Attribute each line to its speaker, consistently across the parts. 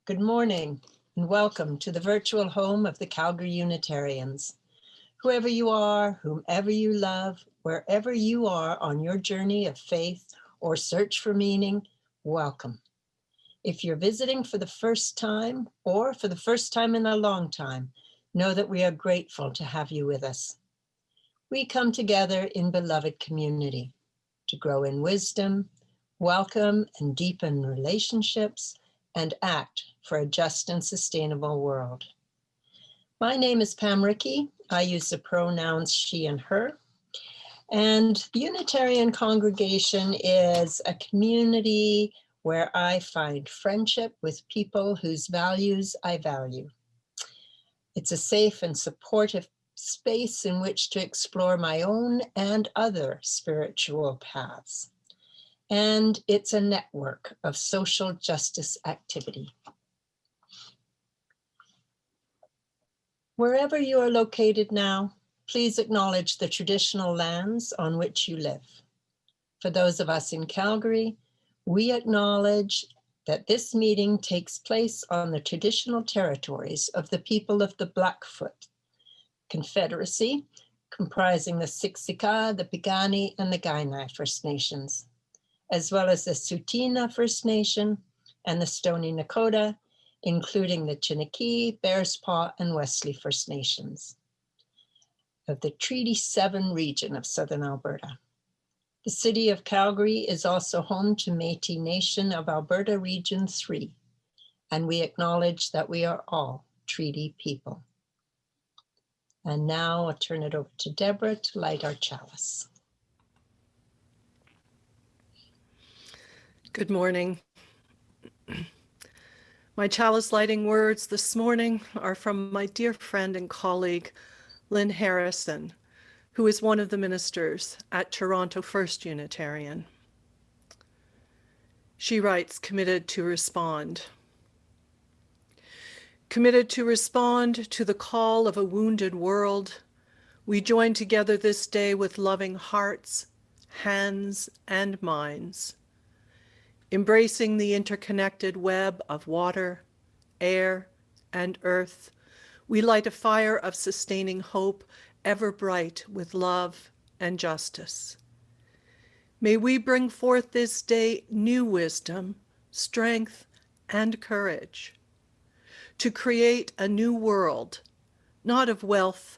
Speaker 1: Good morning and welcome to the virtual home of the Calgary Unitarians. Whoever you are, whomever you love, wherever you are on your journey of faith or search for meaning, welcome. If you're visiting for the first time or for the first time in a long time, know that we are grateful to have you with us. We come together in beloved community to grow in wisdom, welcome and deepen relationships, and act for a just and sustainable world. My name is Pam Rickey. I use the pronouns she and her. And the Unitarian congregation is a community where I find friendship with people whose values I value. It's a safe and supportive space in which to explore my own and other spiritual paths. And it's a network of social justice activity. Wherever you are located now, please acknowledge the traditional lands on which you live. For those of us in Calgary, we acknowledge that this meeting takes place on the traditional territories of the people of the Blackfoot Confederacy, comprising the Siksika, the Piikani, and the Kainai First Nations, as well as the Tsuut'ina First Nation and the Stoney Nakoda, including the Chiniki, Bearspaw, and Wesley First Nations of the Treaty 7 region of Southern Alberta. The city of Calgary is also home to Métis Nation of Alberta Region 3, and we acknowledge that we are all treaty people. And now I'll turn it over to Deborah to light our chalice.
Speaker 2: Good morning. My chalice lighting words this morning are from my dear friend and colleague, Lynn Harrison, who is one of the ministers at Toronto First Unitarian. She writes, committed to respond. Committed to respond to the call of a wounded world, we join together this day with loving hearts, hands, and minds, embracing the interconnected web of water, air, and earth. We light a fire of sustaining hope, ever bright with love and justice. May we bring forth this day new wisdom, strength, and courage to create a new world, not of wealth,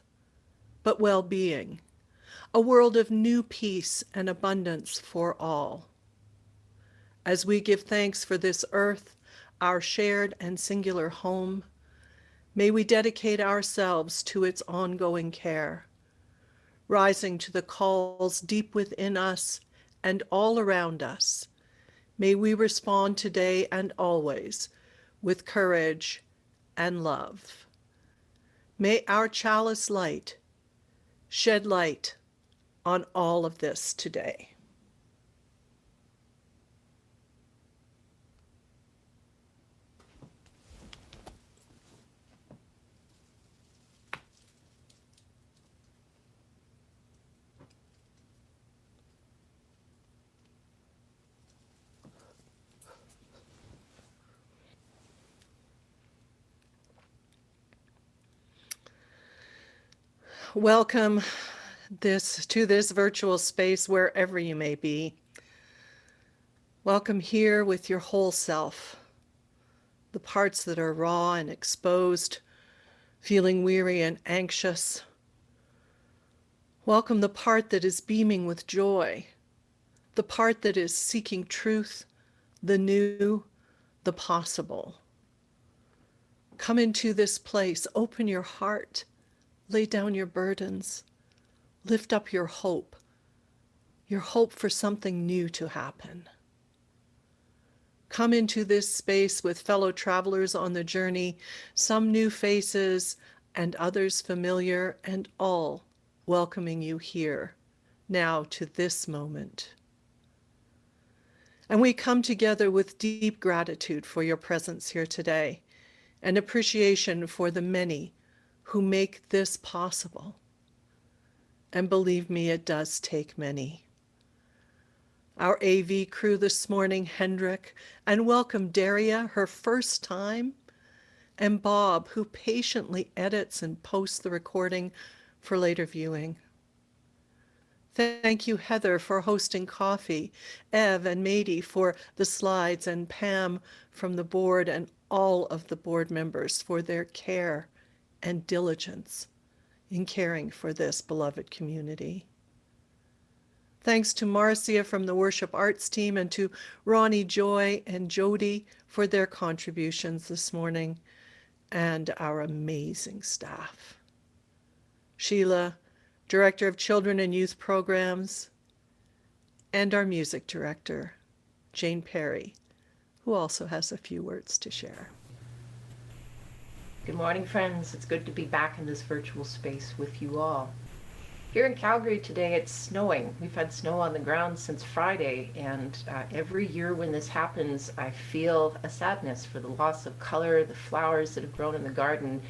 Speaker 2: but well-being, a world of new peace and abundance for all. As we give thanks for this earth, our shared and singular home, may we dedicate ourselves to its ongoing care, rising to the calls deep within us and all around us. May we respond today and always with courage and love. May our chalice light shed light on all of this today. Welcome to this virtual space wherever you may be. Welcome here with your whole self, the parts that are raw and exposed, feeling weary and anxious. Welcome the part that is beaming with joy, the part that is seeking truth, the new, the possible. Come into this place, open your heart, lay down your burdens, lift up your hope for something new to happen. Come into this space with fellow travelers on the journey, some new faces and others familiar, and all welcoming you here, now to this moment. And we come together with deep gratitude for your presence here today, and appreciation for the many who make this possible. And believe me, it does take many. Our AV crew this morning, Hendrik, and welcome Daria, her first time and Bob, who patiently edits and posts the recording for later viewing. Thank you, Heather, for hosting coffee, Ev and Mady for the slides, and Pam from the board, and all of the board members for their care and diligence in caring for this beloved community. Thanks to Marcia from the Worship Arts team, and to Ronnie, Joy, and Jody for their contributions this morning, and our amazing staff. Sheila, Director of Children and Youth Programs, and our music director, Jane Perry, who also has a few words to share.
Speaker 3: Good morning, friends. It's good to be back in this virtual space with you all. Here in Calgary today, it's snowing. We've had snow on the ground since Friday, and every year when this happens, I feel a sadness for the loss of color, the flowers that have grown in the garden,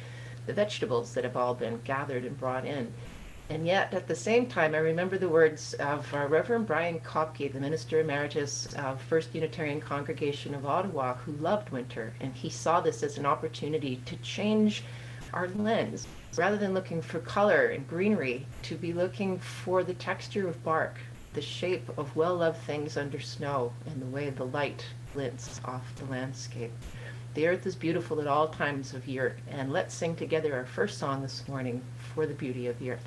Speaker 3: the vegetables that have all been gathered and brought in. And yet, at the same time, I remember the words of Reverend Brian Kopke, the Minister Emeritus of First Unitarian Congregation of Ottawa, who loved winter, and he saw this as an opportunity to change our lens. Rather than looking for color and greenery, to be looking for the texture of bark, the shape of well-loved things under snow, and the way the light glints off the landscape. The earth is beautiful at all times of year, and let's sing together our first song this morning, For the Beauty of the Earth.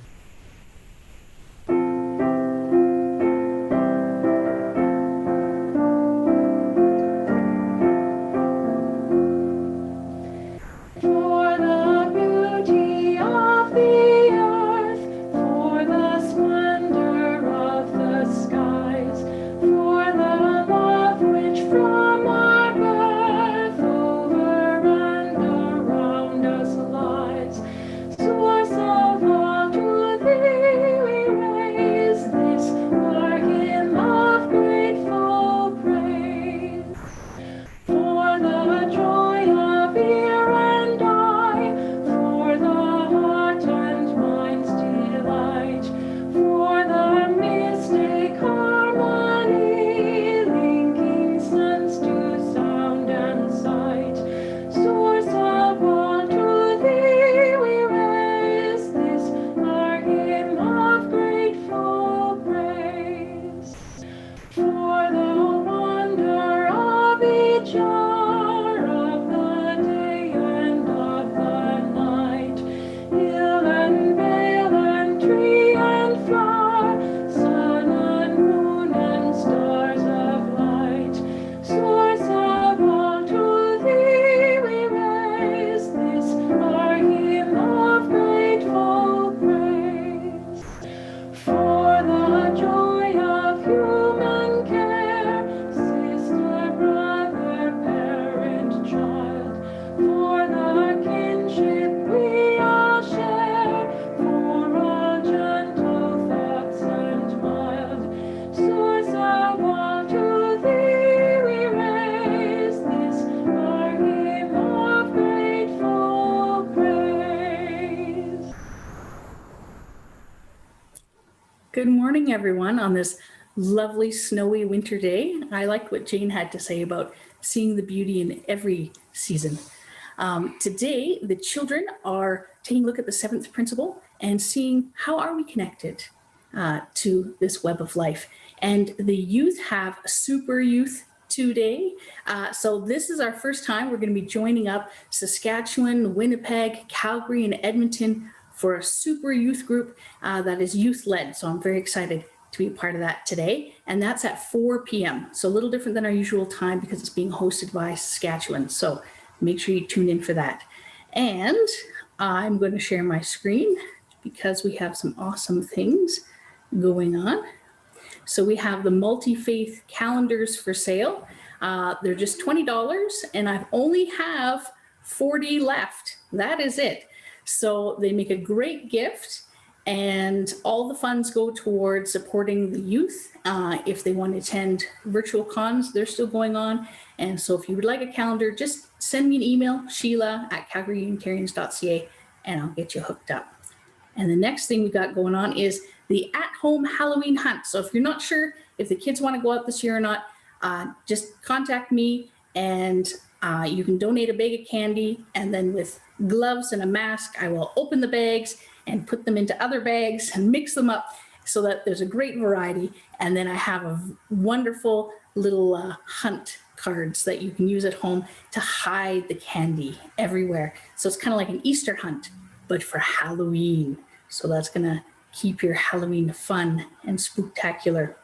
Speaker 4: Good morning, everyone, on this lovely snowy winter day. I liked what Jane had to say about seeing the beauty in every season. Today, the children are taking a look at the seventh principle and seeing how are we connected to this web of life. And the youth have a super youth today. So this is our first time. We're going to be joining up Saskatchewan, Winnipeg, Calgary, and Edmonton for a super youth group that is youth-led. So I'm very excited to be a part of that today. And that's at 4 p.m. So a little different than our usual time because it's being hosted by Saskatchewan. So make sure you tune in for that. And I'm going to share my screen because we have some awesome things going on. So we have the multi-faith calendars for sale. They're just $20 and I only have 40 left. That is it. So they make a great gift and all the funds go towards supporting the youth. If they want to attend virtual cons, they're still going on. And so if you would like a calendar, just send me an email, sheila@calgaryunitarians.ca, and I'll get you hooked up. And the next thing we got going on is the at-home Halloween hunt. So if you're not sure if the kids want to go out this year or not, just contact me and You can donate a bag of candy, and then with gloves and a mask, I will open the bags and put them into other bags and mix them up so that there's a great variety. And then I have a wonderful little hunt cards that you can use at home to hide the candy everywhere. So it's kind of like an Easter hunt, but for Halloween. So that's gonna keep your Halloween fun and spooktacular.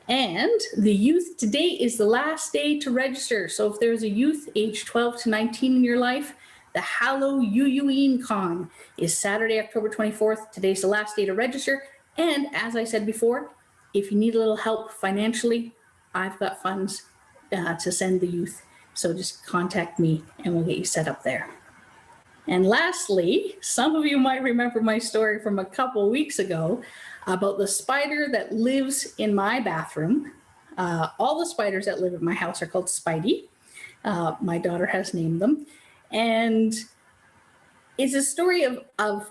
Speaker 4: And the youth, today is the last day to register. So if there's a youth age 12 to 19 in your life, the Halloween Con is Saturday, October 24th. Today's the last day to register. And as I said before, if you need a little help financially, I've got funds to send the youth. So just contact me and we'll get you set up there. And lastly, some of you might remember my story from a couple weeks ago about the spider that lives in my bathroom. All the spiders that live at my house are called Spidey. My daughter has named them. And it's a story of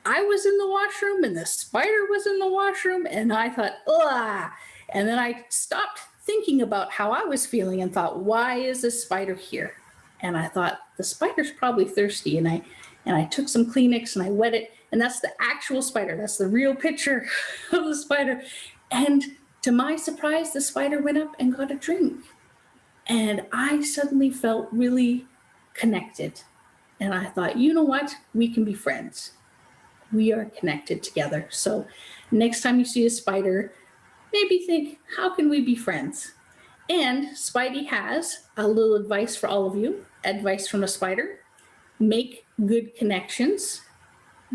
Speaker 4: I was in the washroom and the spider was in the washroom and I thought, ugh. And then I stopped thinking about how I was feeling and thought, why is this spider here? And I thought, the spider's probably thirsty. And I took some Kleenex and I wet it. And that's the actual spider. That's the real picture of the spider. And to my surprise, the spider went up and got a drink. And I suddenly felt really connected. And I thought, you know what? We can be friends. We are connected together. So next time you see a spider, maybe think, how can we be friends? And Spidey has a little advice for all of you, advice from a spider. Make good connections,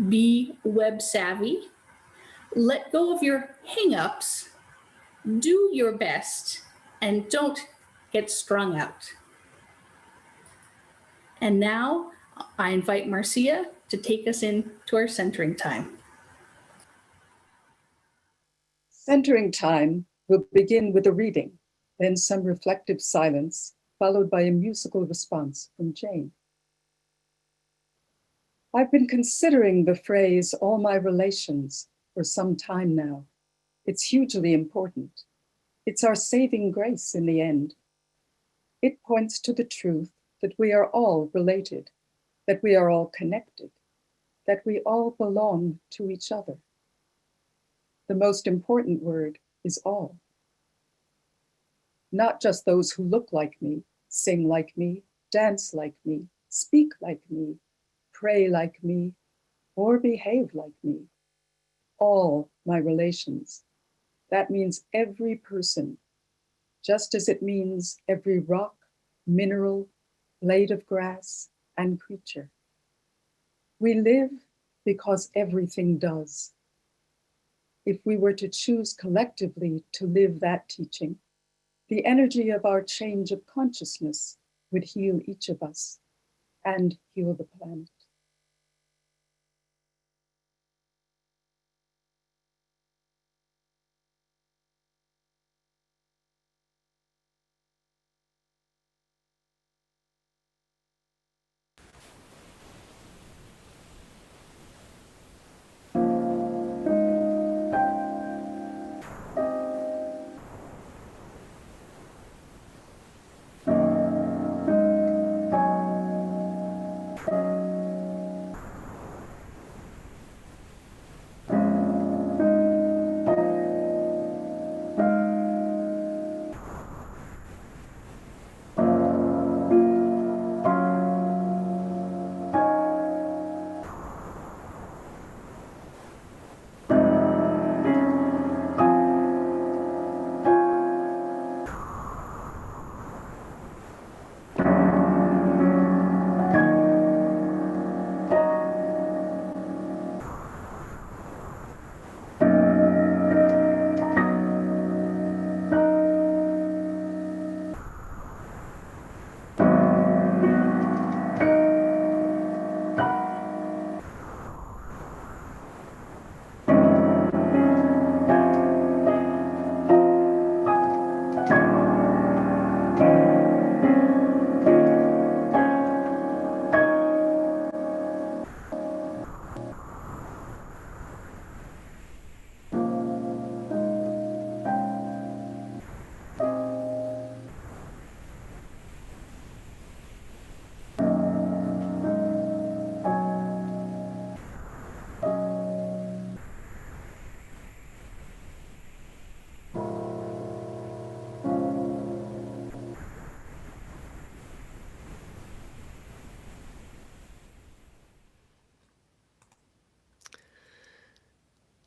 Speaker 4: be web savvy, let go of your hang-ups, do your best, and don't get strung out. And now I invite Marcia to take us into our centering time.
Speaker 5: Centering time will begin with a reading, then some reflective silence, followed by a musical response from Jane. I've been considering the phrase, all my relations, for some time now. It's hugely important. It's our saving grace in the end. It points to the truth that we are all related, that we are all connected, that we all belong to each other. The most important word is all. Not just those who look like me, sing like me, dance like me, speak like me, pray like me, or behave like me. All my relations. That means every person, just as it means every rock, mineral, blade of grass, and creature. We live because everything does. If we were to choose collectively to live that teaching, the energy of our change of consciousness would heal each of us and heal the planet.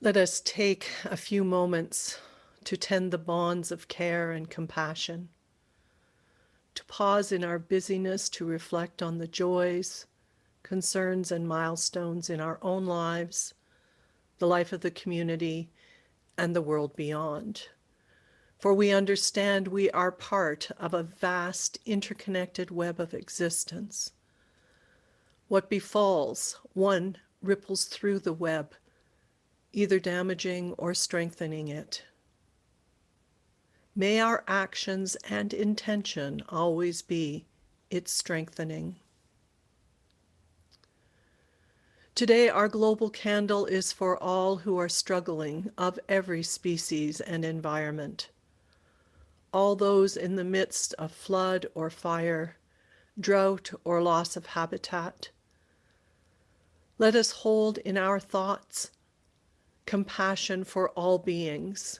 Speaker 2: Let us take a few moments to tend the bonds of care and compassion, to pause in our busyness to reflect on the joys, concerns, and milestones in our own lives, the life of the community, and the world beyond. For we understand we are part of a vast interconnected web of existence. What befalls one ripples through the web, either damaging or strengthening it. May our actions and intention always be its strengthening. Today, our global candle is for all who are struggling of every species and environment. All those in the midst of flood or fire, drought or loss of habitat. Let us hold in our thoughts compassion for all beings.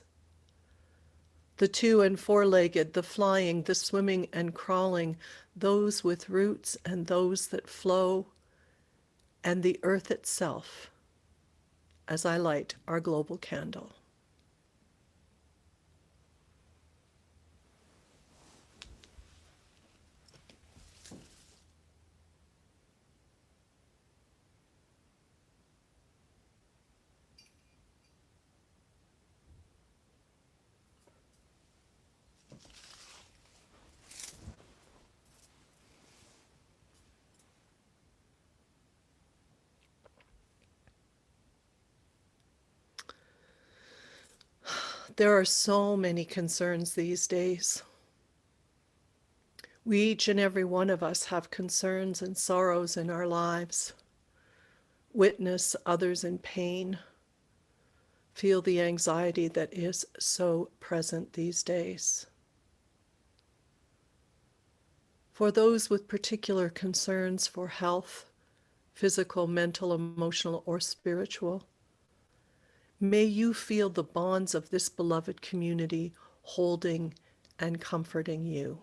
Speaker 2: The two and four-legged, the flying, the swimming and crawling, those with roots and those that flow, and the earth itself, as I light our global candle. There are so many concerns these days. We, each and every one of us, have concerns and sorrows in our lives. Witness others in pain. Feel the anxiety that is so present these days. For those with particular concerns for health, physical, mental, emotional, or spiritual, may you feel the bonds of this beloved community holding and comforting you.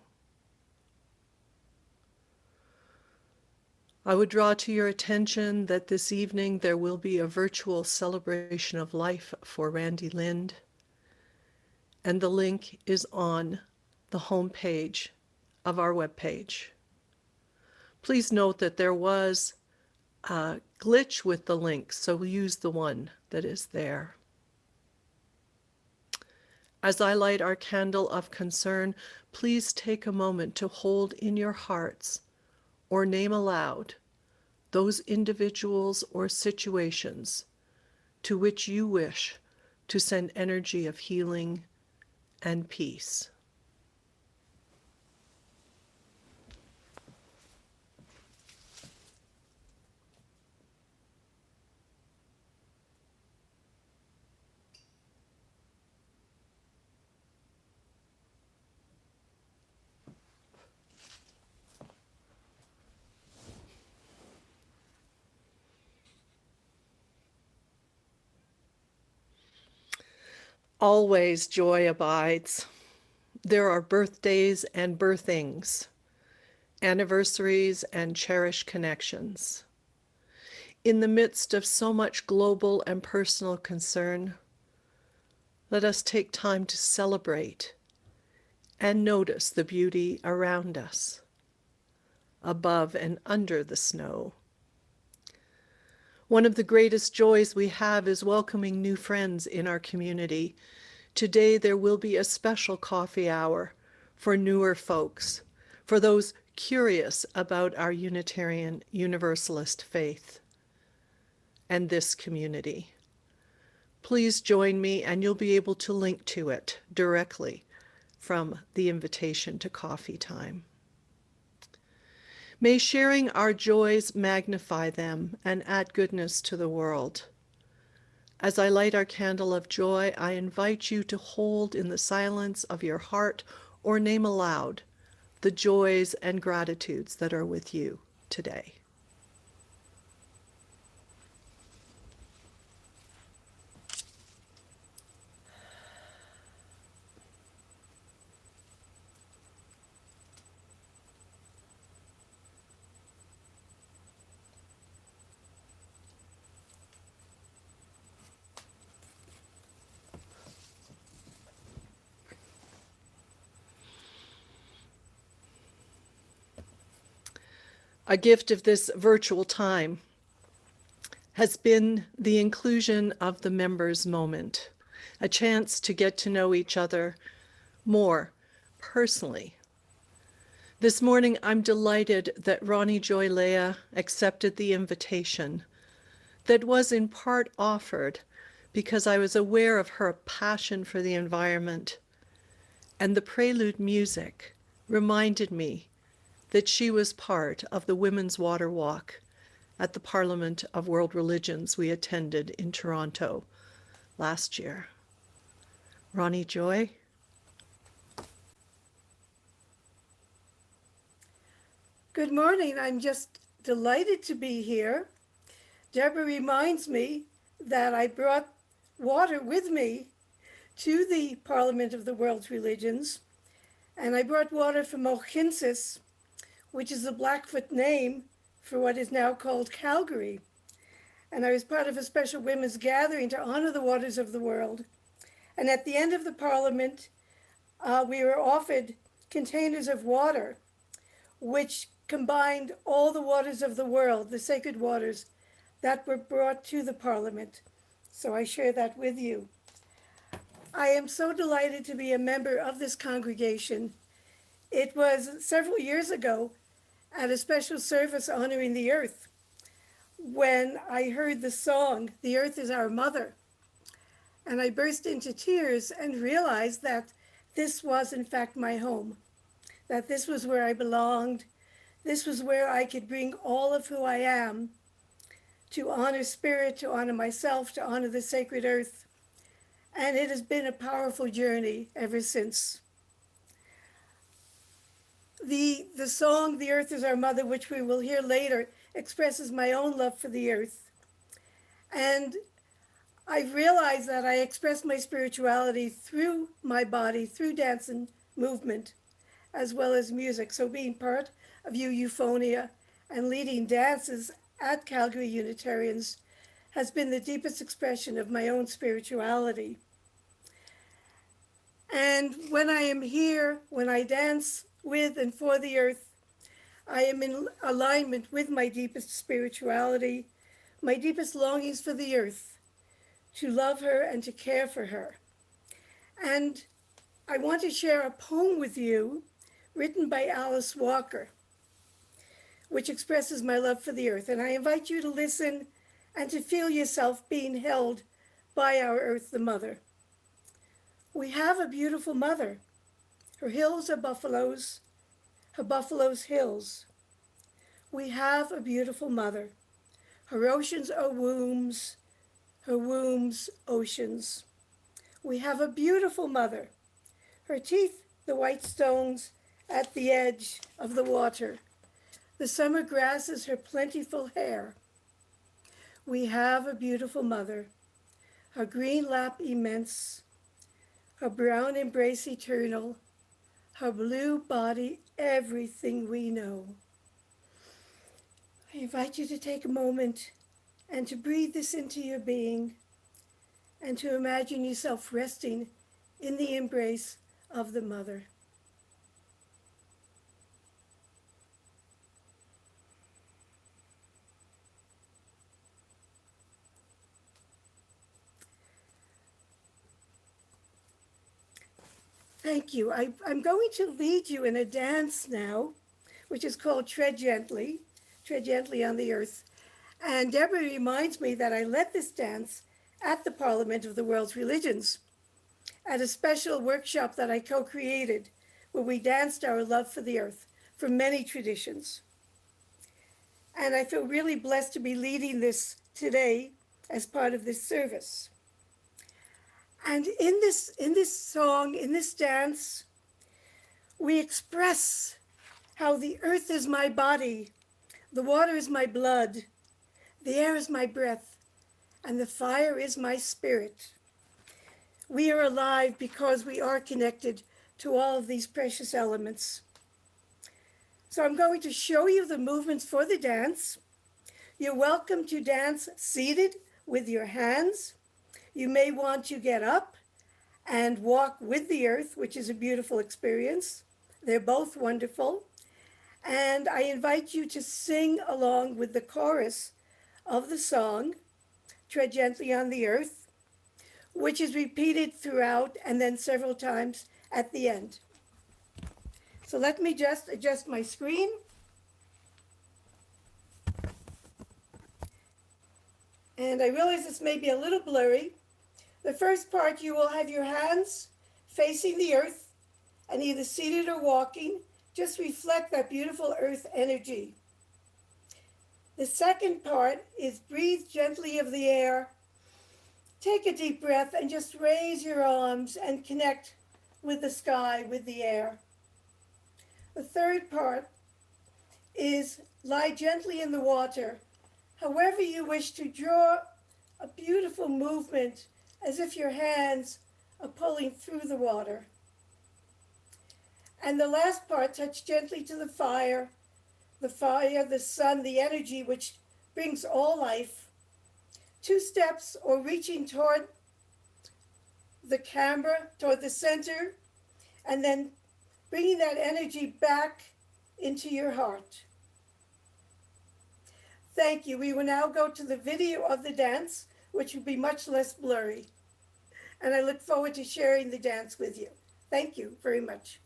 Speaker 2: I would draw to your attention that this evening there will be a virtual celebration of life for Randy Lind, and the link is on the homepage of our webpage. Please note that there was a glitch with the link, so we'll use the one that is there. As I light our candle of concern, please take a moment to hold in your hearts or name aloud those individuals or situations to which you wish to send energy of healing and peace. Always joy abides. There are birthdays and birthings, anniversaries and cherished connections. In the midst of so much global and personal concern, let us take time to celebrate and notice the beauty around us, above and under the snow. One of the greatest joys we have is welcoming new friends in our community. Today there will be a special coffee hour for newer folks, for those curious about our Unitarian Universalist faith and this community. Please join me and you'll be able to link to it directly from the invitation to coffee time. May sharing our joys magnify them and add goodness to the world. As I light our candle of joy, I invite you to hold in the silence of your heart or name aloud the joys and gratitudes that are with you today. A gift of this virtual time has been the inclusion of the members' moment, a chance to get to know each other more personally. This morning, I'm delighted that Ronnie Joy Leah accepted the invitation that was in part offered because I was aware of her passion for the environment, and the prelude music reminded me that she was part of the Women's Water Walk at the Parliament of World Religions we attended in Toronto last year. Ronnie Joy.
Speaker 6: Good morning. I'm just delighted to be here. Deborah reminds me that I brought water with me to the Parliament of the World's Religions, and I brought water from Ochinsis, which is the Blackfoot name for what is now called Calgary. And I was part of a special women's gathering to honor the waters of the world. And at the end of the Parliament, we were offered containers of water, which combined all the waters of the world, the sacred waters that were brought to the Parliament. So I share that with you. I am so delighted to be a member of this congregation. It was several years ago at a special service honoring the earth when I heard the song, "The Earth is Our Mother." And I burst into tears and realized that this was in fact my home, that this was where I belonged. This was where I could bring all of who I am to honor spirit, to honor myself, to honor the sacred earth. And it has been a powerful journey ever since. The song, "The Earth is Our Mother," which we will hear later, expresses my own love for the earth. And I've realized that I express my spirituality through my body, through dance and movement, as well as music. So being part of Euphonia and leading dances at Calgary Unitarians has been the deepest expression of my own spirituality. And when I am here, when I dance with and for the earth, I am in alignment with my deepest spirituality, my deepest longings for the earth, to love her and to care for her. And I want to share a poem with you written by Alice Walker, which expresses my love for the earth. And I invite you to listen and to feel yourself being held by our earth, the mother. We have a beautiful mother. Her hills are buffaloes, her buffaloes hills. We have a beautiful mother. Her oceans are wombs, her wombs oceans. We have a beautiful mother. Her teeth, the white stones at the edge of the water. The summer grasses, her plentiful hair. We have a beautiful mother. Her green lap immense, her brown embrace eternal, her blue body, everything we know. I invite you to take a moment and to breathe this into your being and to imagine yourself resting in the embrace of the mother. Thank you. I'm going to lead you in a dance now, which is called Tread Gently on the Earth. And Deborah reminds me that I led this dance at the Parliament of the World's Religions at a special workshop that I co-created, where we danced our love for the earth from many traditions. And I feel really blessed to be leading this today as part of this service. And in this song, in this dance, we express how the earth is my body, the water is my blood, the air is my breath, and the fire is my spirit. We are alive because we are connected to all of these precious elements. So I'm going to show you the movements for the dance. You're welcome to dance seated with your hands. You may want to get up and walk with the earth, which is a beautiful experience. They're both wonderful. And I invite you to sing along with the chorus of the song, Tread Gently on the Earth, which is repeated throughout and then several times at the end. So let me just adjust my screen. And I realize this may be a little blurry. The first part, you will have your hands facing the earth and either seated or walking. Just reflect that beautiful earth energy. The second part is breathe gently of the air. Take a deep breath and just raise your arms and connect with the sky, with the air. The third part is lie gently in the water. However you wish to draw a beautiful movement as if your hands are pulling through the water. And the last part, touch gently to the fire, the sun, the energy which brings all life. 2 steps or reaching toward the camera, toward the center, and then bringing that energy back into your heart. Thank you. We will now go to the video of the dance, which will be much less blurry. And I look forward to sharing the dance with you. Thank you very much.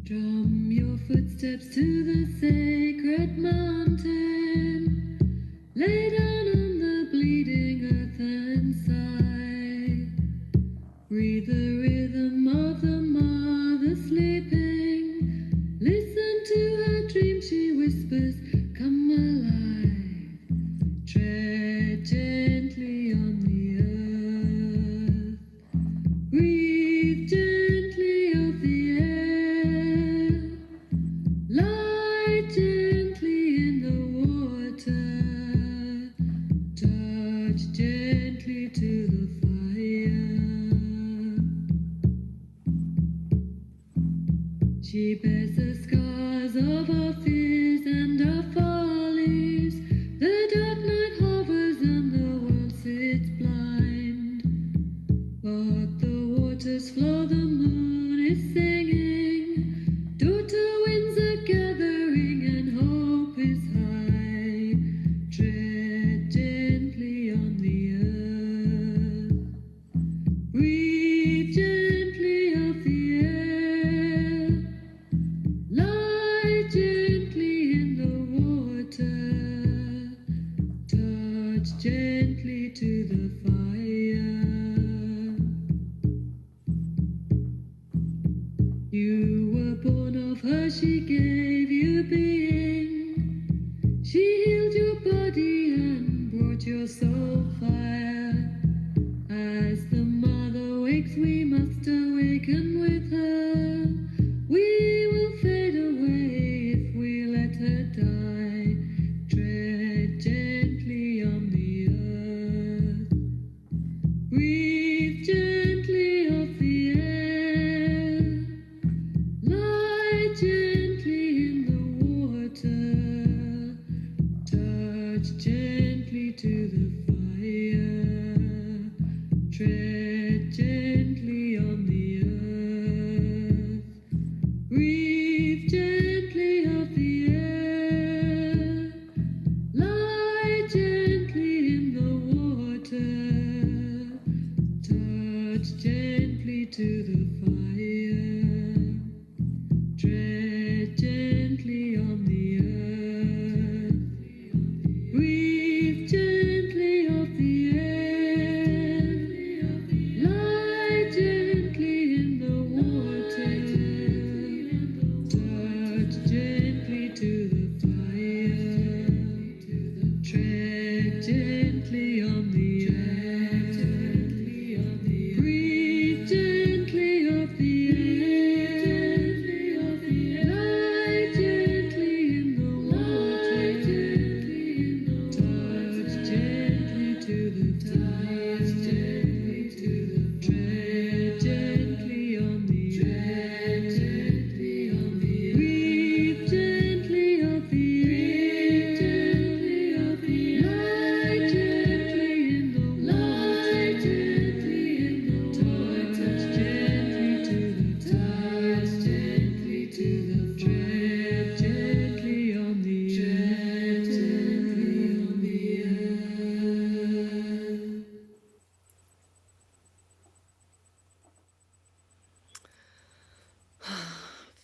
Speaker 7: Drum your footsteps to the sacred mountain. Lay down on the bleeding earth and sigh. Breathe the rhythm of the mother sleeping. Listen to her dream, she whispers, come alive. Tread gently on the earth. Breathe gently of the air. Lie gently in the water. Touch gently to the fire. She bears the scars of our fears and our follies. The dark night hovers and the world sits blind. But the waters flow, the moon is singing. Daughter winds are gathering and hope is high. Tread gently on the earth. Breathe gently of the air. Lie gently in the water. Touch gently to the fire. You were born of her, she gave you being. She healed your body and brought your soul fire. As the mother wakes, we must awaken with her. We will fade away if we let her die. Tread gently on the earth. Breathe gently of the air. Lie gently in the water. Touch gently to the fire. Tread gently on the earth. Breathe gently of the air. Lie gently in the water. Touch gently to the fire. Tread gently on the earth. Breathe gently of the air.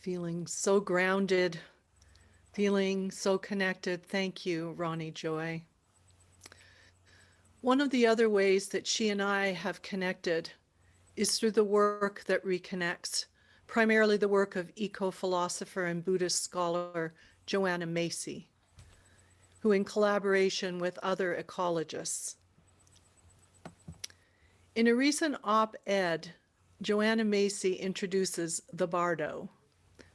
Speaker 2: Feeling so grounded, feeling so connected. Thank you, Ronnie Joy. One of the other ways that she and I have connected is through the work that reconnects, primarily the work of eco-philosopher and Buddhist scholar Joanna Macy, who in collaboration with other ecologists. In a recent op-ed, Joanna Macy introduces the Bardo,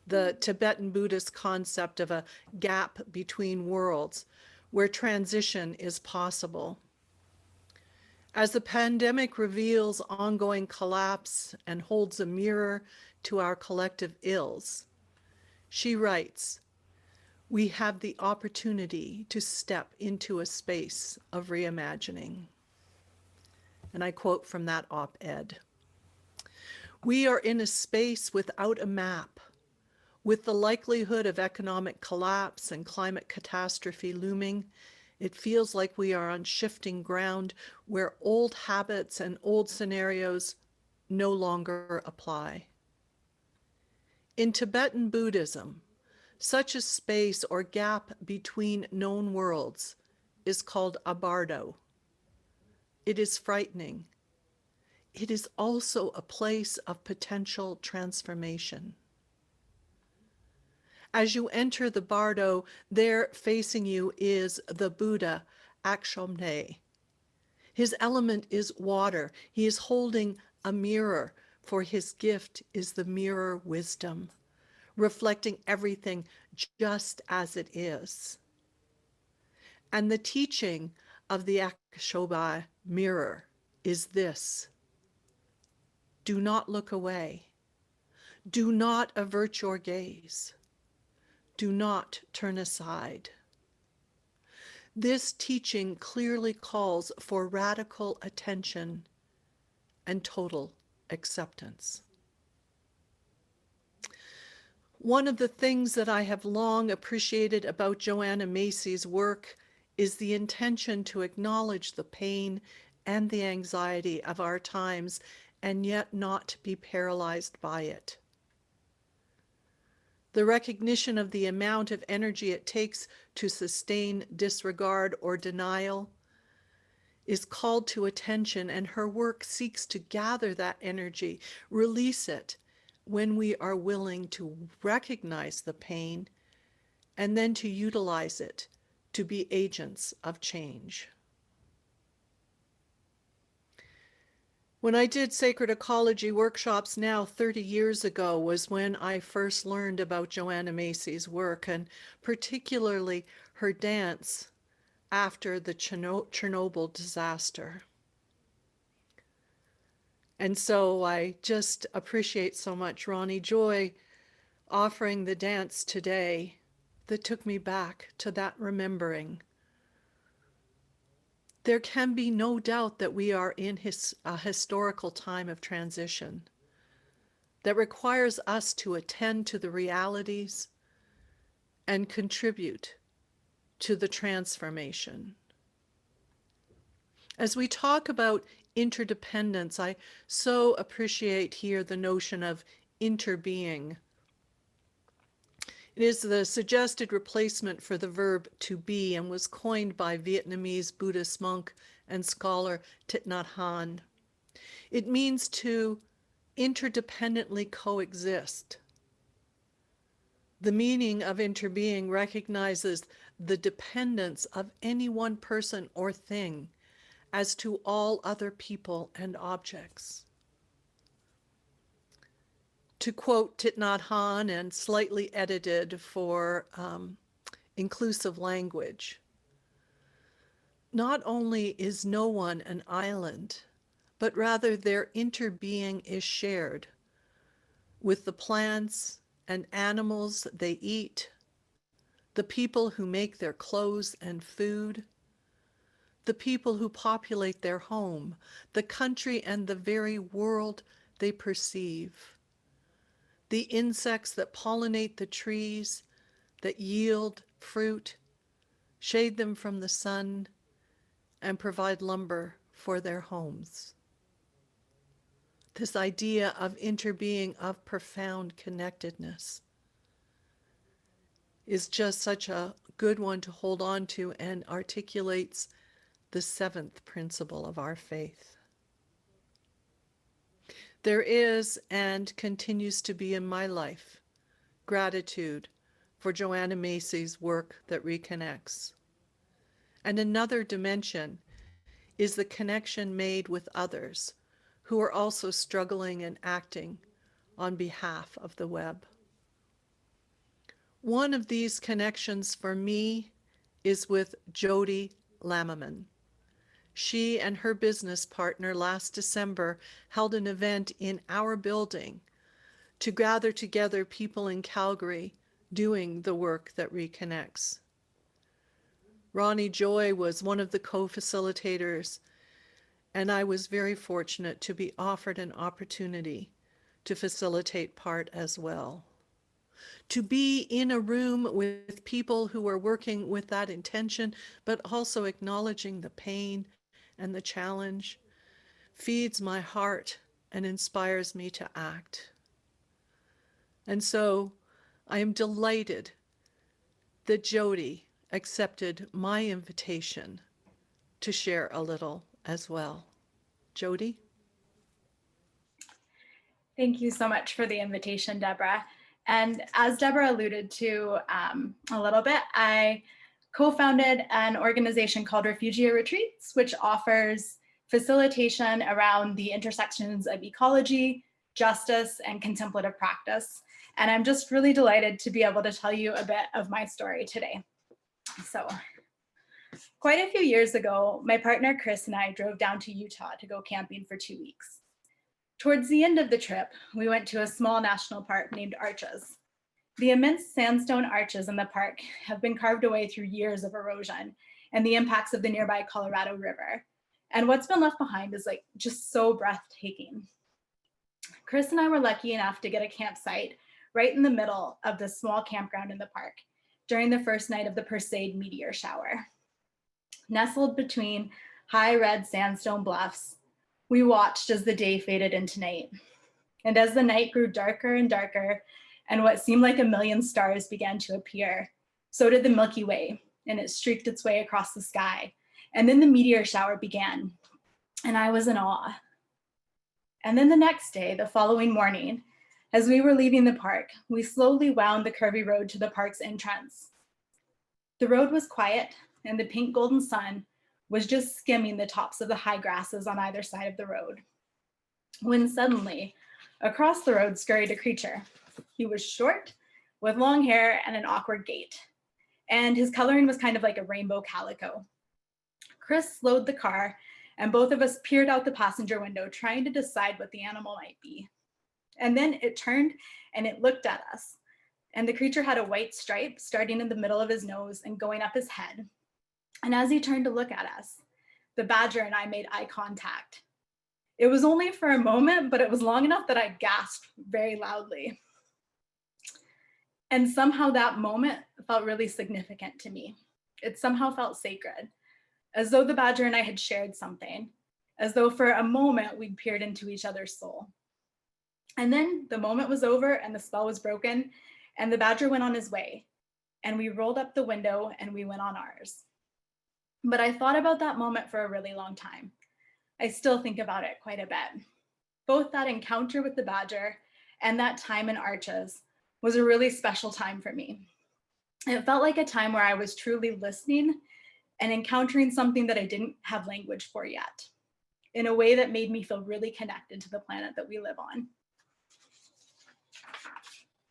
Speaker 2: the Tibetan Buddhist concept of a gap between worlds where transition is possible. As the pandemic reveals ongoing collapse and holds a mirror to our collective ills, she writes, "We have the opportunity to step into a space of reimagining." And I quote from that op-ed. "We are in a space without a map, with the likelihood of economic collapse and climate catastrophe looming. It feels like we are on shifting ground where old habits and old scenarios no longer apply." In Tibetan Buddhism, such a space or gap between known worlds is called a bardo. It is frightening. It is also a place of potential transformation. As you enter the bardo, there facing you is the Buddha, Akshobhye. His element is water. He is holding a mirror, for his gift is the mirror wisdom, reflecting everything just as it is. And the teaching of the Akshobhye mirror is this: do not look away. Do not avert your gaze. Do not turn aside. This teaching clearly calls for radical attention and total acceptance. One of the things that I have long appreciated about Joanna Macy's work is the intention to acknowledge the pain and the anxiety of our times and yet not be paralyzed by it. The recognition of the amount of energy it takes to sustain disregard or denial is called to attention, and her work seeks to gather that energy, release it when we are willing to recognize the pain and then to utilize it to be agents of change. When I did sacred ecology workshops now 30 years ago was when I first learned about Joanna Macy's work, and particularly her dance after the Chernobyl disaster. And so I just appreciate so much Ronnie Joy offering the dance today that took me back to that remembering. There can be no doubt that we are in a historical time of transition that requires us to attend to the realities and contribute to the transformation. As we talk about interdependence, I so appreciate here the notion of interbeing. It is the suggested replacement for the verb to be and was coined by Vietnamese Buddhist monk and scholar Thich Nhat Hanh. It means to interdependently coexist. The meaning of interbeing recognizes the dependence of any one person or thing as to all other people and objects. To quote Thich Nhat Hanh, and slightly edited for inclusive language, not only is no one an island, but rather their interbeing is shared with the plants and animals they eat, the people who make their clothes and food, the people who populate their home, the country and the very world they perceive, the insects that pollinate the trees, that yield fruit, shade them from the sun, and provide lumber for their homes. This idea of interbeing, of profound connectedness. is just such a good one to hold on to and articulates the seventh principle of our faith. There is and continues to be in my life gratitude for Joanna Macy's work that reconnects. And another dimension is the connection made with others who are also struggling and acting on behalf of the web. One of these connections for me is with Jody Lammerman. She and her business partner last December held an event in our building to gather together people in Calgary doing the work that reconnects. Ronnie Joy was one of the co-facilitators, and I was very fortunate to be offered an opportunity to facilitate part as well. To be in a room with people who are working with that intention, but also acknowledging the pain and the challenge, feeds my heart and inspires me to act. And so I am delighted that Jody accepted my invitation to share a little as well. Jody?
Speaker 8: Thank you so much for the invitation, Deborah. And as Deborah alluded to a little bit, I co-founded an organization called Refugia Retreats, which offers facilitation around the intersections of ecology, justice, and contemplative practice. And I'm just really delighted to be able to tell you a bit of my story today. So, quite a few years ago, my partner Chris and I drove down to Utah to go camping for 2 weeks. Towards the end of the trip, we went to a small national park named Arches. The immense sandstone arches in the park have been carved away through years of erosion and the impacts of the nearby Colorado River. And what's been left behind is like just so breathtaking. Chris and I were lucky enough to get a campsite right in the middle of the small campground in the park during the first night of the Perseid meteor shower. Nestled between high red sandstone bluffs, we watched as the day faded into night. And as the night grew darker and darker, and what seemed like a million stars began to appear, so did the Milky Way, and it streaked its way across the sky. And then the meteor shower began, and I was in awe. And then the next day, the following morning, as we were leaving the park, we slowly wound the curvy road to the park's entrance. The road was quiet, and the pink golden sun was just skimming the tops of the high grasses on either side of the road. When suddenly, across the road scurried a creature. He was short, with long hair and an awkward gait, and his coloring was kind of like a rainbow calico. Chris slowed the car, and both of us peered out the passenger window, trying to decide what the animal might be. And then it turned and it looked at us. And the creature had a white stripe starting in the middle of his nose and going up his head. And as he turned to look at us, the badger and I made eye contact. It was only for a moment, but it was long enough that I gasped very loudly. And somehow that moment felt really significant to me. It somehow felt sacred, as though the badger and I had shared something, as though for a moment we'd peered into each other's soul. And then the moment was over and the spell was broken, and the badger went on his way, and we rolled up the window and we went on ours. But I thought about that moment for a really long time. I still think about it quite a bit. Both that encounter with the badger and that time in Arches was a really special time for me. It felt like a time where I was truly listening and encountering something that I didn't have language for yet, in a way that made me feel really connected to the planet that we live on.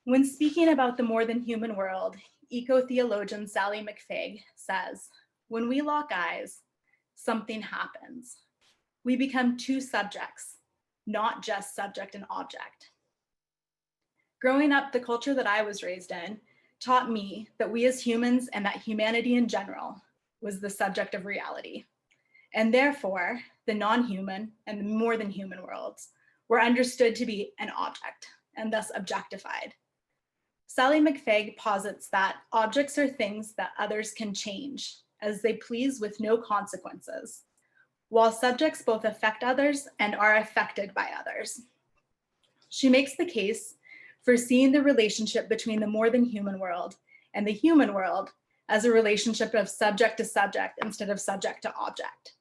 Speaker 8: When speaking about the more than human world, eco-theologian Sally McFaig says, when we lock eyes, something happens. We become two subjects, not just subject and object. Growing up, the culture that I was raised in taught me that we as humans and that humanity in general was the subject of reality. And therefore, the non-human and the more than human worlds were understood to be an object and thus objectified. Sally McFaig posits that objects are things that others can change as they please with no consequences, while subjects both affect others and are affected by others. She makes the case for seeing the relationship between the more than human world and the human world as a relationship of subject to subject instead of subject to object.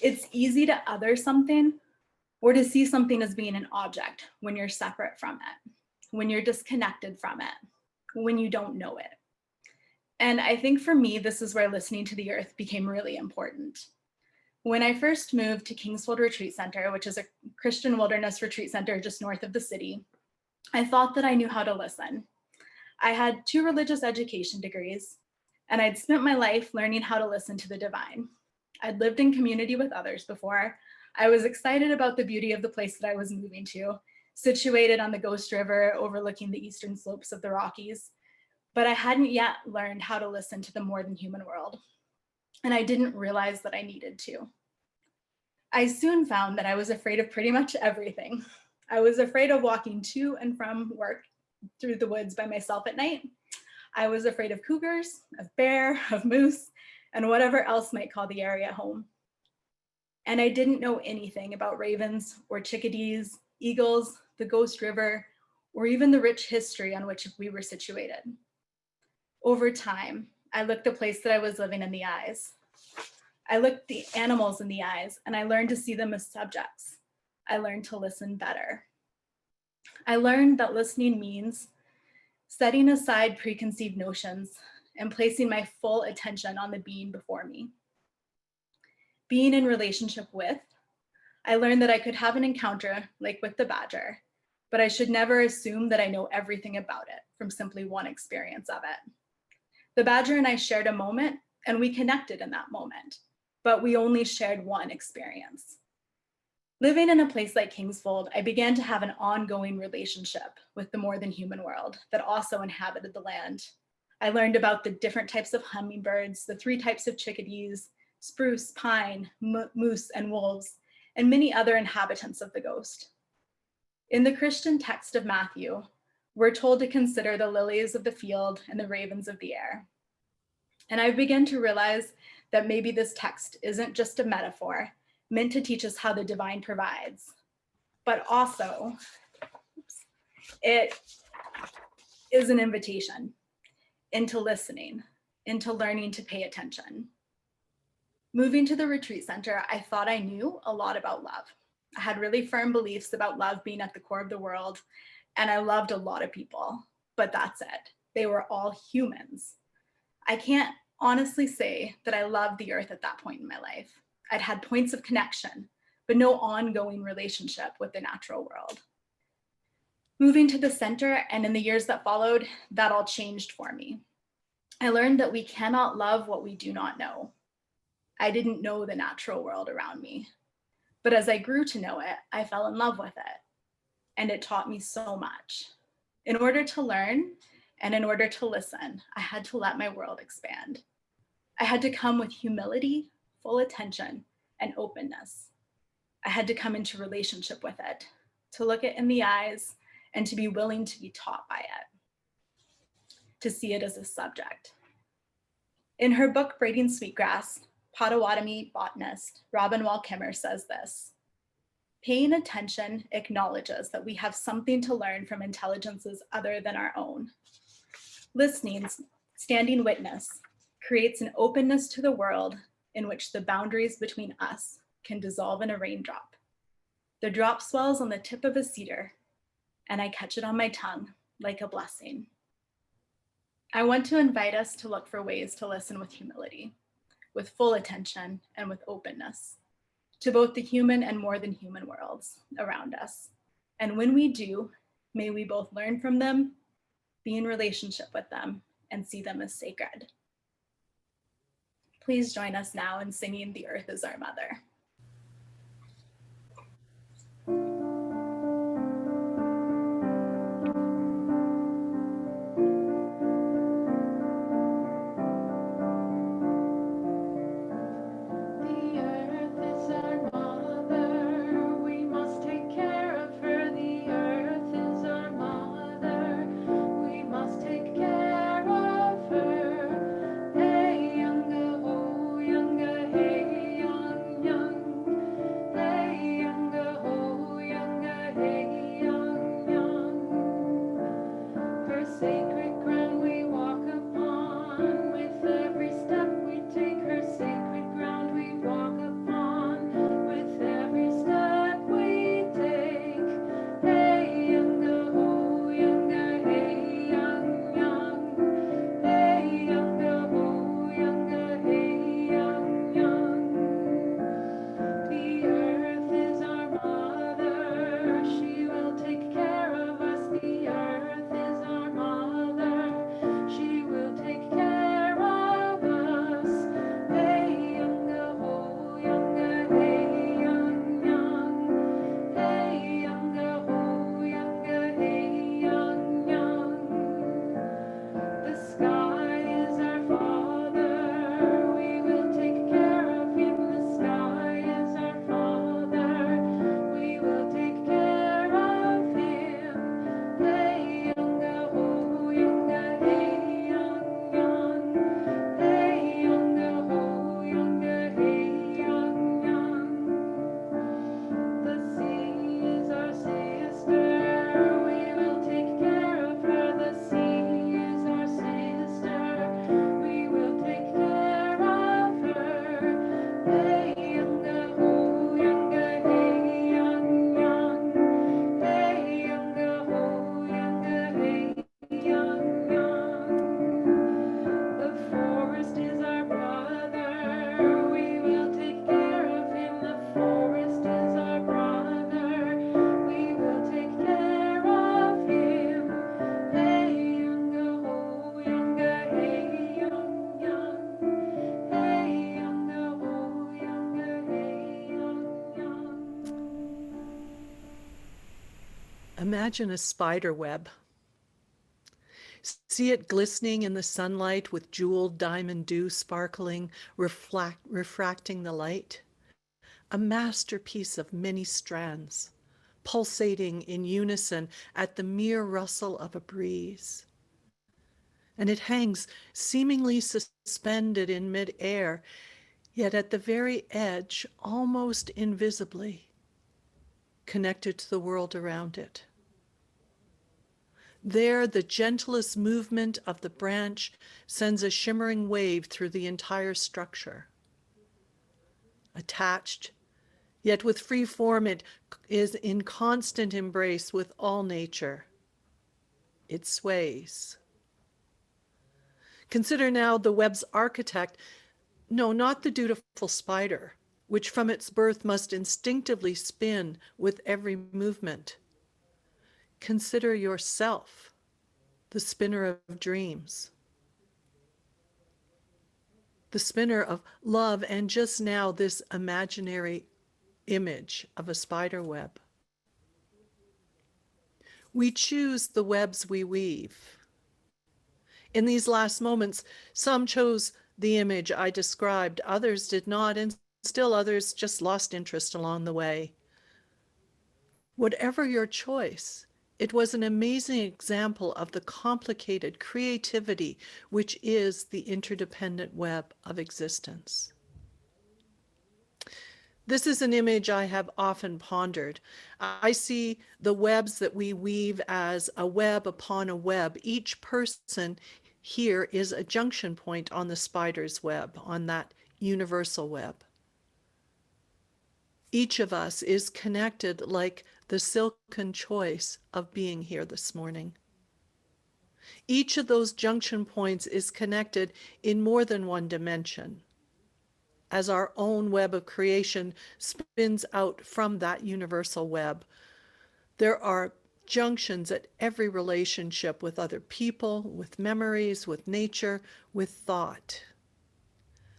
Speaker 8: It's easy to other something or to see something as being an object when you're separate from it, when you're disconnected from it, when you don't know it. And I think for me, this is where listening to the earth became really important. When I first moved to Kingsfold Retreat Center, which is a Christian wilderness retreat center just north of the city, I thought that I knew how to listen. I had 2 religious education degrees, and I'd spent my life learning how to listen to the divine. I'd lived in community with others before. I was excited about the beauty of the place that I was moving to, situated on the Ghost River overlooking the eastern slopes of the Rockies. But I hadn't yet learned how to listen to the more than human world, and I didn't realize that I needed to. I soon found that I was afraid of pretty much everything. I was afraid of walking to and from work through the woods by myself at night. I was afraid of cougars, of bear, of moose, and whatever else might call the area home. And I didn't know anything about ravens or chickadees, eagles, the Ghost River, or even the rich history on which we were situated. Over time, I looked the place that I was living in the eyes. I looked the animals in the eyes, and I learned to see them as subjects. I learned to listen better. I learned that listening means setting aside preconceived notions and placing my full attention on the being before me. Being in relationship with, I learned that I could have an encounter like with the badger, but I should never assume that I know everything about it from simply one experience of it. The badger and I shared a moment, and we connected in that moment, but we only shared one experience. Living in a place like Kingsfold, I began to have an ongoing relationship with the more than human world that also inhabited the land. I learned about the different types of hummingbirds, the 3 types of chickadees, spruce, pine, moose, and wolves, and many other inhabitants of the ghost. In the Christian text of Matthew, we're told to consider the lilies of the field and the ravens of the air. And I began to realize that maybe this text isn't just a metaphor meant to teach us how the divine provides, but also it is an invitation into listening, into learning to pay attention. Moving to the retreat center, I thought I knew a lot about love. I had really firm beliefs about love being at the core of the world, and I loved a lot of people, but that's it. They were all humans. I can't honestly say that I loved the earth at that point in my life. I'd had points of connection, but no ongoing relationship with the natural world. Moving to the center and in the years that followed, that all changed for me. I learned that we cannot love what we do not know. I didn't know the natural world around me, but as I grew to know it, I fell in love with it, and it taught me so much. In order to learn and in order to listen, I had to let my world expand. I had to come with humility, full attention, and openness. I had to come into relationship with it, to look it in the eyes, and to be willing to be taught by it, to see it as a subject. In her book, Braiding Sweetgrass, Potawatomi botanist Robin Wall Kimmer says this: paying attention acknowledges that we have something to learn from intelligences other than our own. Listening, standing witness, creates an openness to the world in which the boundaries between us can dissolve in a raindrop. The drop swells on the tip of a cedar, and I catch it on my tongue like a blessing. I want to invite us to look for ways to listen with humility, with full attention, and with openness to both the human and more than human worlds around us. And when we do, may we both learn from them, be in relationship with them, and see them as sacred. Please join us now in singing "The Earth is Our Mother."
Speaker 7: Young
Speaker 2: Imagine a spider web. See it glistening in the sunlight with jeweled diamond dew sparkling, refracting the light. A masterpiece of many strands, pulsating in unison at the mere rustle of a breeze. And it hangs seemingly suspended in midair, yet at the very edge, almost invisibly, connected to the world around it. There, the gentlest movement of the branch sends a shimmering wave through the entire structure. Attached, yet with free form, it is in constant embrace with all nature. It sways. Consider now the web's architect, no, not the dutiful spider, which from its birth must instinctively spin with every movement. Consider yourself, the spinner of dreams, the spinner of love, and just now this imaginary image of a spider web. We choose the webs we weave. In these last moments, some chose the image I described, others did not, and still others just lost interest along the way. Whatever your choice, it was an amazing example of the complicated creativity which is the interdependent web of existence. This is an image I have often pondered. I see the webs that we weave as a web upon a web. Each person here is a junction point on the spider's web, on that universal web. Each of us is connected like the silken choice of being here this morning. Each of those junction points is connected in more than one dimension, as our own web of creation spins out from that universal web. There are junctions at every relationship with other people, with memories, with nature, with thought,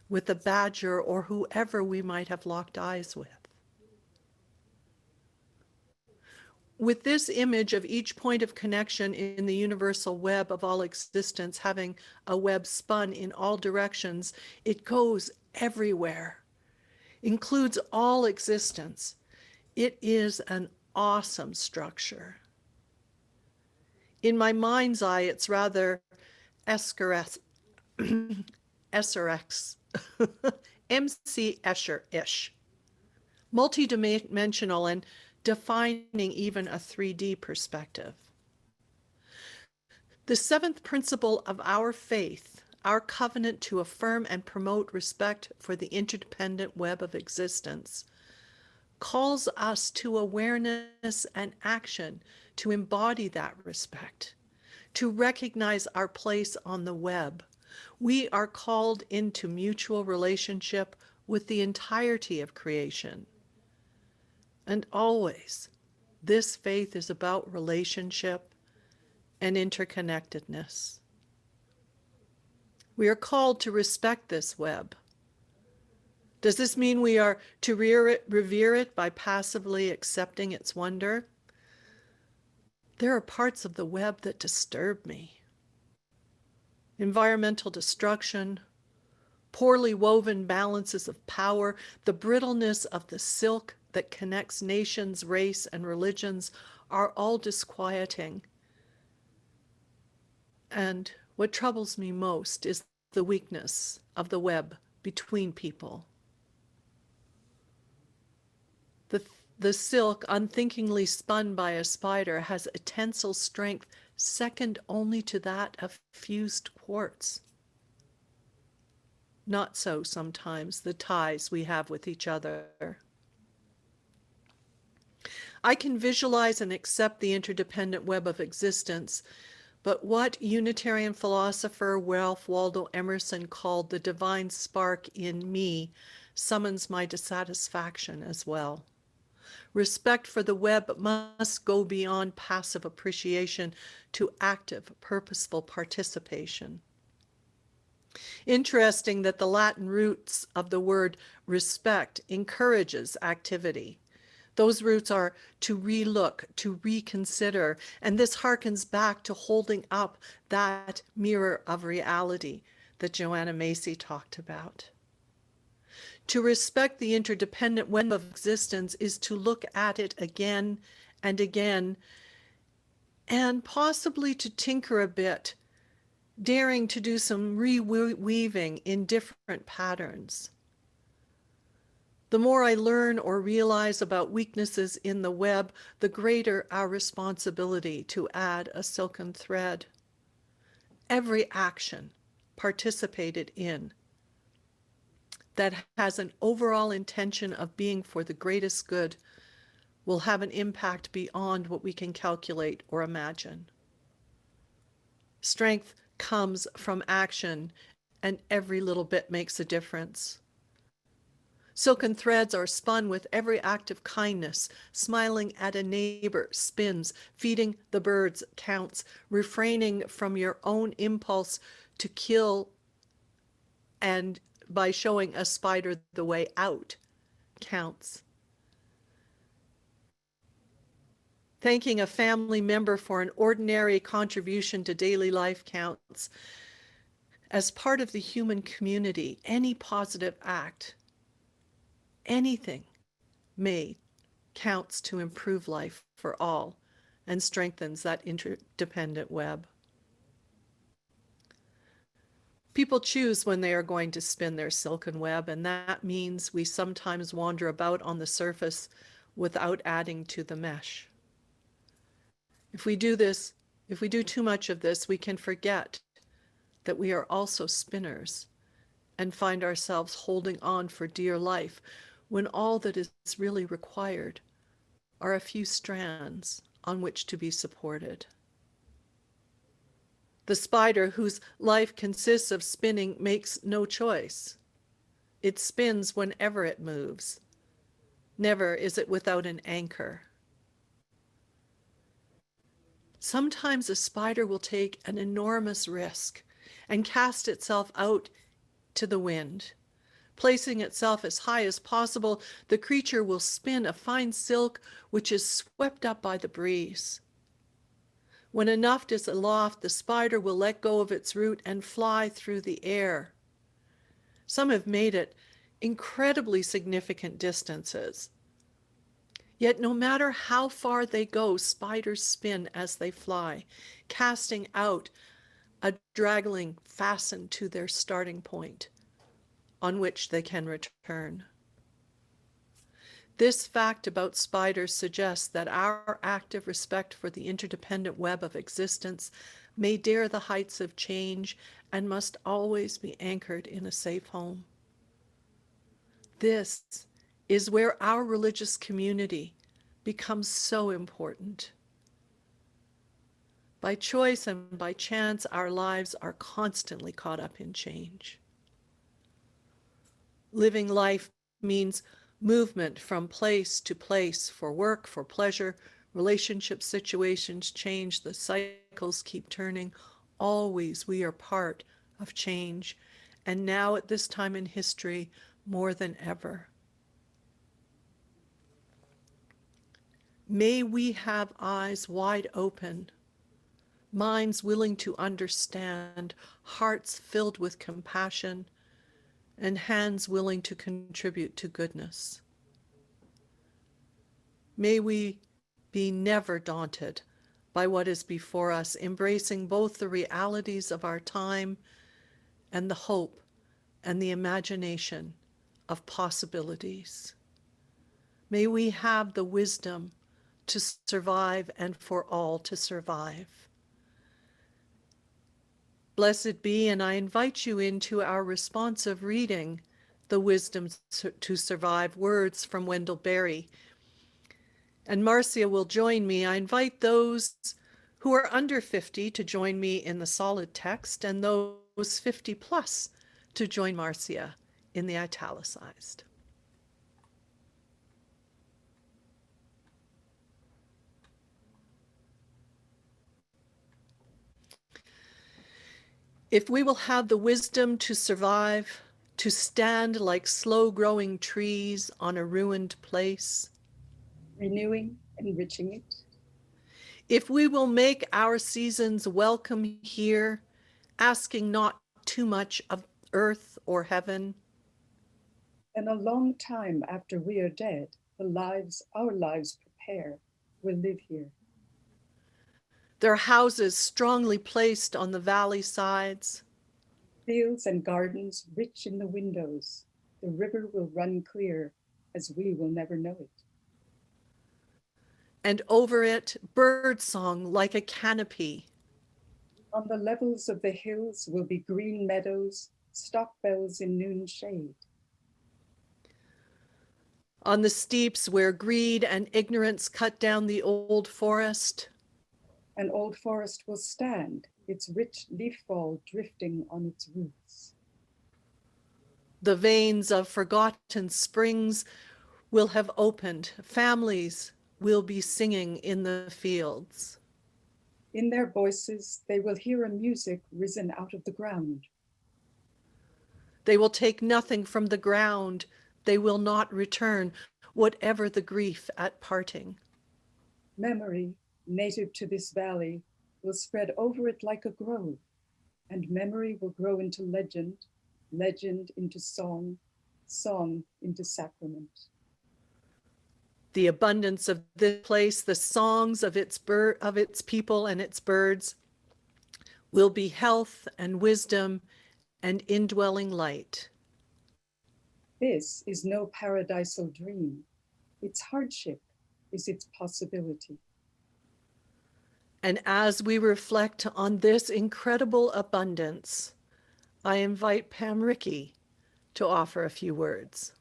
Speaker 2: with the badger or whoever we might have locked eyes with. With this image of each point of connection in the universal web of all existence having a web spun in all directions, it goes everywhere, includes all existence. It is an awesome structure. In my mind's eye, it's rather Escher-esque, M.C. Escher-ish, multidimensional and defining even a 3D perspective. The seventh principle of our faith, our covenant to affirm and promote respect for the interdependent web of existence, calls us to awareness and action to embody that respect, to recognize our place on the web. We are called into mutual relationship with the entirety of creation. And always, this faith is about relationship and interconnectedness. We are called to respect this web. Does this mean we are to revere it by passively accepting its wonder? There are parts of the web that disturb me. Environmental destruction, poorly woven balances of power, the brittleness of the silk that connects nations, race, and religions are all disquieting. And what troubles me most is the weakness of the web between people. The silk, unthinkingly spun by a spider, has a tensile strength second only to that of fused quartz. Not so sometimes the ties we have with each other. I can visualize and accept the interdependent web of existence, but what Unitarian philosopher Ralph Waldo Emerson called the divine spark in me summons my dissatisfaction as well. Respect for the web must go beyond passive appreciation to active, purposeful participation. Interesting that the Latin roots of the word respect encourages activity. Those roots are to relook, to reconsider, and this harkens back to holding up that mirror of reality that Joanna Macy talked about. To respect the interdependent web of existence is to look at it again and again, and possibly to tinker a bit, daring to do some reweaving in different patterns. The more I learn or realize about weaknesses in the web, the greater our responsibility to add a silken thread. Every action participated in that has an overall intention of being for the greatest good will have an impact beyond what we can calculate or imagine. Strength comes from action, and every little bit makes a difference. Silken threads are spun with every act of kindness. Smiling at a neighbor spins, feeding the birds counts, refraining from your own impulse to kill and by showing a spider the way out counts. Thanking a family member for an ordinary contribution to daily life counts. As part of the human community, any positive act, anything made counts to improve life for all and strengthens that interdependent web. People choose when they are going to spin their silken web, and that means we sometimes wander about on the surface without adding to the mesh. If we do too much of this, we can forget that we are also spinners and find ourselves holding on for dear life when all that is really required are a few strands on which to be supported. The spider, whose life consists of spinning, makes no choice. It spins whenever it moves. Never is it without an anchor. Sometimes a spider will take an enormous risk and cast itself out to the wind. Placing itself as high as possible, the creature will spin a fine silk which is swept up by the breeze. When enough is aloft, the spider will let go of its root and fly through the air. Some have made it incredibly significant distances. Yet no matter how far they go, spiders spin as they fly, casting out a draggling fastened to their starting point on which they can return. This fact about spiders suggests that our active respect for the interdependent web of existence may dare the heights of change and must always be anchored in a safe home. This is where our religious community becomes so important. By choice and by chance, our lives are constantly caught up in change. Living life means movement from place to place for work, for pleasure. Relationship situations change, the cycles keep turning. Always we are part of change, and now at this time in history, more than ever. May we have eyes wide open, minds willing to understand, hearts filled with compassion, and hands willing to contribute to goodness. May we be never daunted by what is before us, embracing both the realities of our time and the hope and the imagination of possibilities. May we have the wisdom to survive and for all to survive. Blessed be, and I invite you into our responsive reading, The Wisdom to Survive, words from Wendell Berry. And Marcia will join me. I invite those who are under 50 to join me in the solid text, and those 50 plus to join Marcia in the italicized. If we will have the wisdom to survive, to stand like slow-growing trees on a ruined place,
Speaker 5: renewing, enriching it.
Speaker 2: If we will make our seasons welcome here, asking not too much of earth or heaven,
Speaker 5: And a long time after we are dead, the lives our lives prepare will live here.
Speaker 2: their houses strongly placed on the valley sides,
Speaker 5: Fields and gardens rich in the windows, the river will run clear as we will never know it.
Speaker 2: and over it bird song like a canopy.
Speaker 5: On the levels of the hills will be green meadows, stock bells in noon shade.
Speaker 2: On the steeps where greed and ignorance cut down the old forest,
Speaker 5: An old forest will stand, its rich leaf fall drifting on its roots.
Speaker 2: the veins of forgotten springs will have opened. Families will be singing in the fields.
Speaker 5: In their voices, they will hear a music risen out of the ground.
Speaker 2: They will take nothing from the ground. They will not return, whatever the grief at parting.
Speaker 5: Memory, native to this valley, will spread over it like a grove, and memory will grow into legend, legend into song, song into sacrament.
Speaker 2: The abundance of this place, the songs of its people and its birds, will be health and wisdom and indwelling light.
Speaker 5: This is no paradisal dream. Its hardship is its possibility.
Speaker 2: And as we reflect on this incredible abundance, I invite Pam Rickey to offer a few words.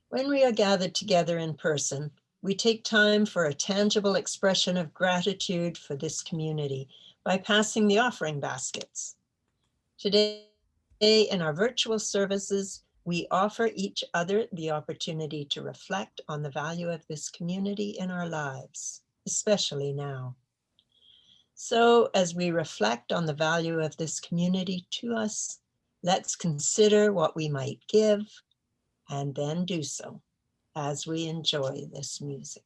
Speaker 1: When we are gathered together in person, we take time for a tangible expression of gratitude for this community by passing the offering baskets. Today, in our virtual services, we offer each other the opportunity to reflect on the value of this community in our lives, especially now. So as we reflect on the value of this community to us, let's consider what we might give and then do so as we enjoy this music.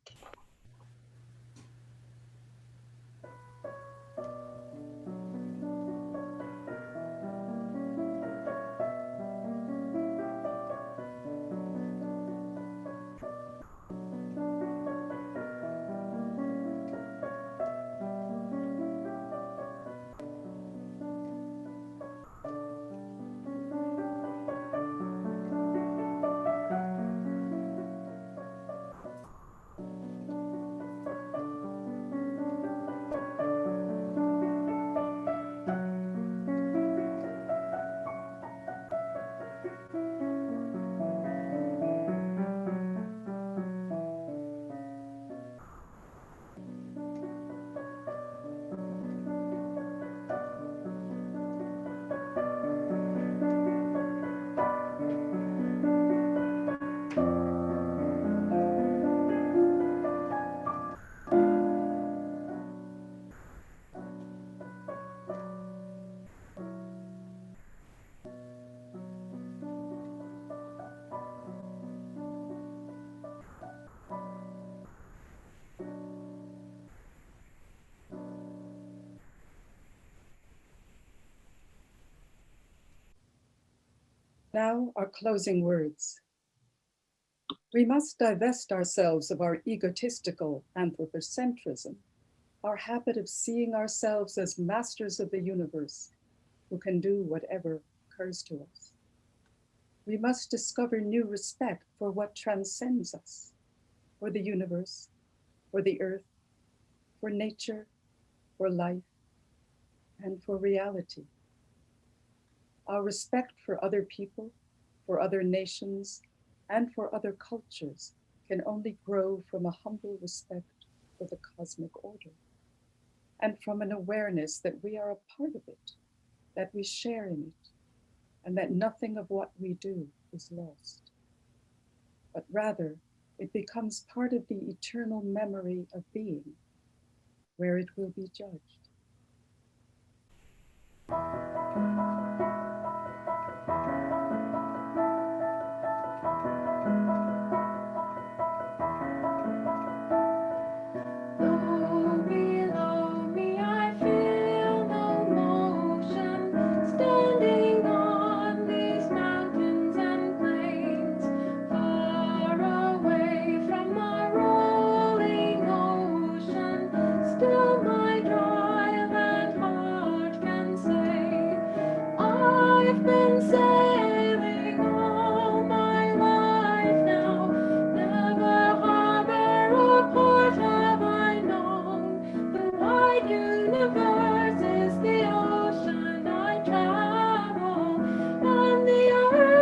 Speaker 5: Now, our closing words. We must divest ourselves of our egotistical anthropocentrism, our habit of seeing ourselves as masters of the universe who can do whatever occurs to us. We must discover new respect for what transcends us, for the universe, for the earth, for nature, for life, and for reality. Our respect for other people, for other nations, and for other cultures can only grow from a humble respect for the cosmic order, and from an awareness that we are a part of it, that we share in it, and that nothing of what we do is lost, but rather it becomes part of the eternal memory of being, where it will be judged.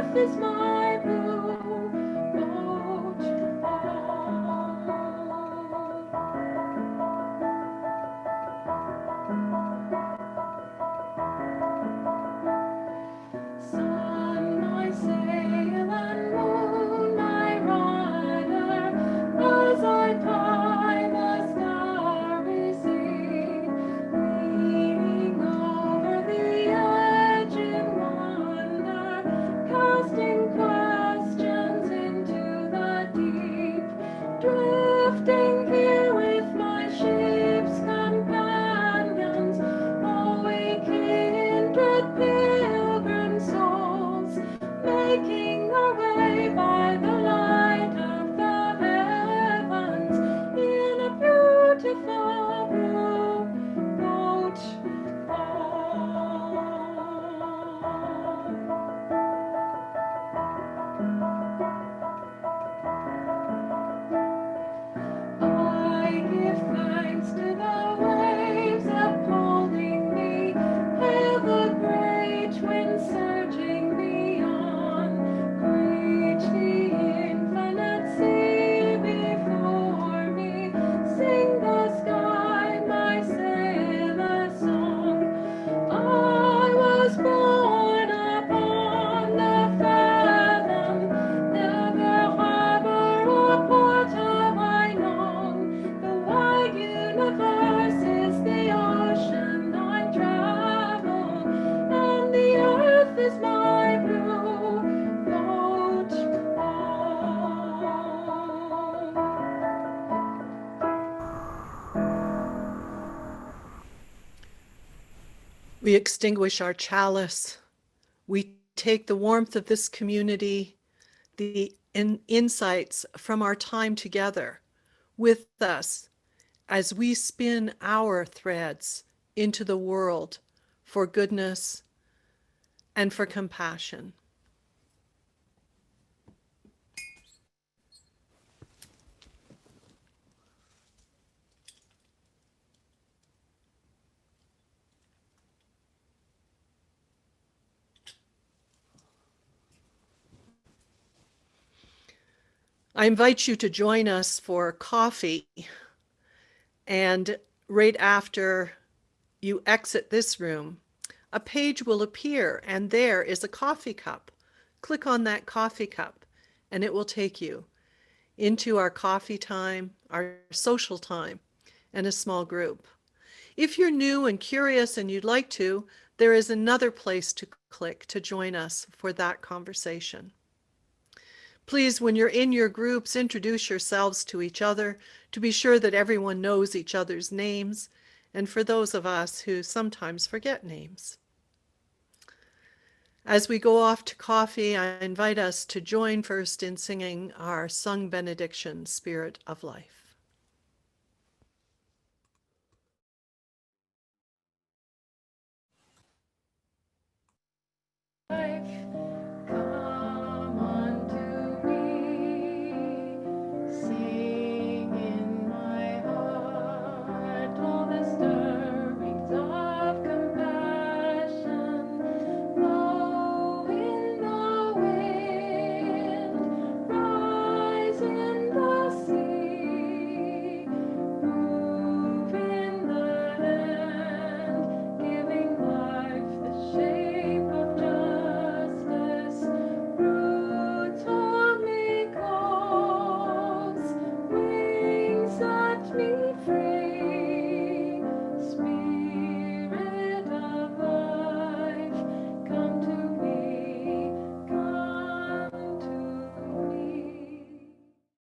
Speaker 7: earth is my blue boat. Sun, my sail, and moon, my rider, as I climb a starry sea, leaning over the edge in wonder, casting questions into the deep, drifting here with my ship's companions, all we kindred pilgrim souls, making our way by the light of the heavens in a beautiful blue boat. I give thanks to the waves upholding me, hail the great wind surging beyond, preach the infinite sea before me, sing the sky my sailor song. I was born upon the fathom, never harbor or port have I known. The wide universe is the ocean I travel, and the earth is my blue boat.
Speaker 2: We extinguish our chalice. We take the warmth of this community, the insights from our time together with us as we spin our threads into the world for goodness and for compassion. I invite you to join us for coffee, and right after you exit this room, a page will appear and there is a coffee cup. Click on that coffee cup and it will take you into our coffee time, our social time, and a small group. If you're new and curious and you'd like to, there is another place to click to join us for that conversation. Please, when you're in your groups, introduce yourselves to each other to be sure that everyone knows each other's names, and for those of us who sometimes forget names. As we go off to coffee, I invite us to join first in singing our sung benediction, Spirit of Life.